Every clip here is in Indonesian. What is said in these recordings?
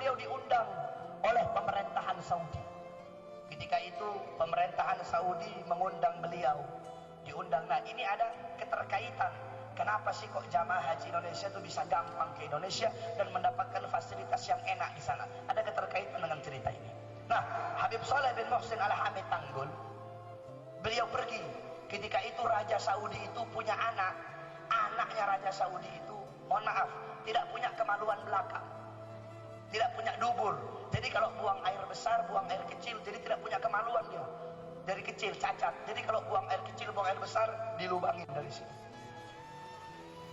beliau diundang oleh pemerintahan Saudi. Ketika itu pemerintahan Saudi mengundang beliau, diundang. Nah, ini ada keterkaitan. Kenapa sih kok jamaah haji Indonesia itu bisa gampang ke Indonesia dan mendapatkan fasilitas yang enak di sana? Ada keterkaitan dengan cerita ini. Nah, Habib Saleh bin Muhsin Al-Hamid Tanggul, beliau pergi. Ketika itu Raja Saudi itu punya anak. Anaknya Raja Saudi itu, mohon maaf, tidak punya kemaluan belakang, tidak punya dubur. Jadi kalau buang air besar, buang air kecil, jadi tidak punya kemaluan dia. Dari kecil cacat. Jadi kalau buang air kecil, buang air besar, dilubangin dari sini.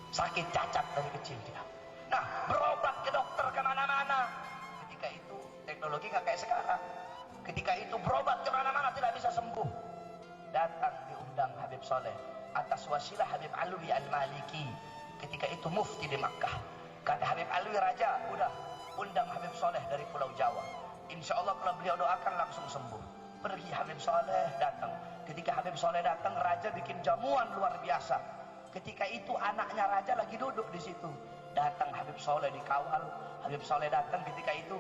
Sakit cacat dari kecil dia. Nah, berobat ke dokter kemana-mana. Ketika itu teknologi nggak kayak sekarang. Ketika itu berobat kemana-mana tidak bisa sembuh. Datang diundang Habib Saleh atas wasilah Habib Alwi Al-Maliki. Ketika itu mufti di Makkah. Kata Habib Alwi, raja, udah undang Habib Saleh dari Pulau Jawa. Insya Allah kalau beliau doakan langsung sembuh. Pergi Habib Saleh datang. Ketika Habib Saleh datang, raja bikin jamuan luar biasa. Ketika itu anaknya raja lagi duduk di situ. Datang Habib Saleh dikawal. Habib Saleh datang ketika itu.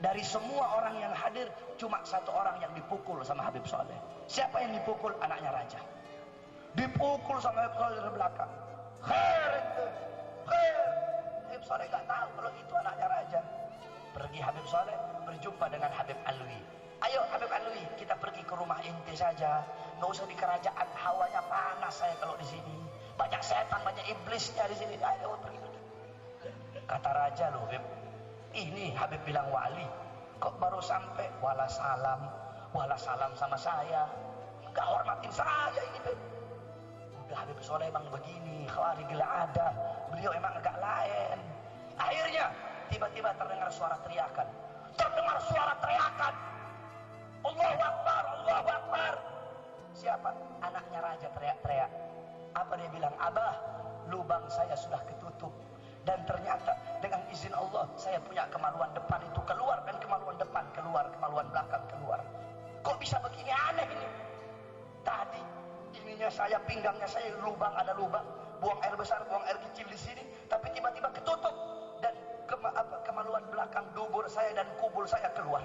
Dari semua orang yang hadir, cuma satu orang yang dipukul sama Habib Saleh. Siapa yang dipukul? Anaknya raja. Dipukul sama Habib Saleh dari belakang. Khair itu, khair. Habib Saleh nggak tahu kalau itu anaknya raja. Pergi Habib Saleh berjumpa dengan Habib Alwi. Ayo Habib Alwi, kita pergi ke rumah inti saja. Nggak usah di kerajaan, hawanya panas saya kalau di sini. Banyak setan, banyak iblisnya di sini. Ayo pergi. Kata raja, loh Habib, ini Habib bilang wali, kok baru sampai wala salam sama saya, nggak hormatin saya ini Habib. Udah Habib Saleh emang begini, khawarigil ada, beliau emang agak lain. Akhirnya tiba-tiba terdengar suara teriakan. Allahu Akbar, Allahu Akbar. Siapa? Anaknya raja teriak-teriak. Apa dia bilang? Abah, lubang saya sudah ketutup. Dan ternyata dengan izin Allah saya punya kemaluan depan itu keluar, dan kemaluan depan keluar, kemaluan belakang keluar. Kok bisa begini, aneh ini. Tadi ininya saya, pinggangnya saya lubang, ada lubang, buang air besar, buang air kecil di sini, tapi tiba-tiba ketutup, dan kemaluan belakang dubur saya dan kubul saya keluar.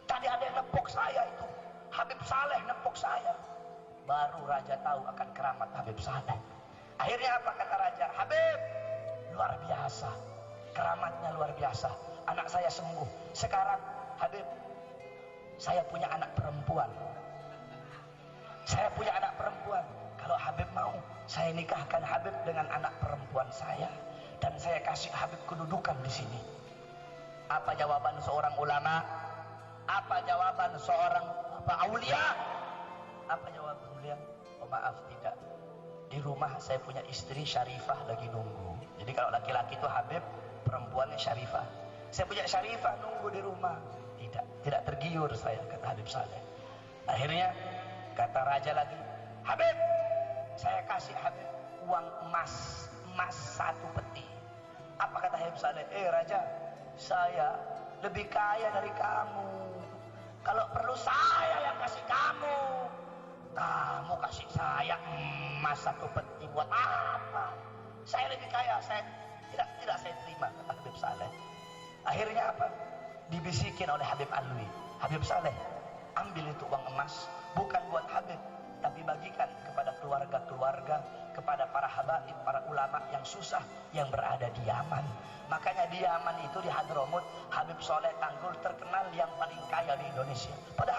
Tadi ada yang nepuk saya itu, Habib Saleh nepuk saya. Baru raja tahu akan keramat Habib Saleh. Akhirnya apa kata raja? Habib, luar biasa, keramatnya luar biasa, anak saya sembuh. Sekarang Habib, saya punya anak perempuan. Saya punya anak perempuan. Kalau Habib mau, saya nikahkan Habib dengan anak perempuan saya, dan saya kasih Habib kedudukan di sini. Apa jawaban seorang ulama? Apa jawaban seorang aulia? Apa jawaban beliau? Oh maaf, tidak. Di rumah saya punya istri Syarifah lagi nunggu. Jadi kalau laki-laki itu Habib, perempuannya Syarifah. Saya punya Syarifah nunggu di rumah. Tidak tergiur saya, kata Habib Saleh. Akhirnya kata raja lagi, Habib, saya kasih Habib uang emas 1 peti. Apa kata Habib Saleh? Raja, saya lebih kaya dari kamu. Kalau perlu saya yang kasih kamu. Kamu kasih saya emas 1 peti buat apa? Saya lebih kaya, saya tidak saya terima, kata Habib Saleh. Akhirnya apa? Dibisikin oleh Habib Alwi. Habib Saleh, ambil itu uang emas, bukan buat Habib, tapi bagikan kepada keluarga-keluarga, kepada para habaib, para ulama yang susah, yang berada di Yaman. Makanya di Yaman itu, di Hadramut, Habib Saleh Tanggul terkenal yang paling kaya di Indonesia. Padahal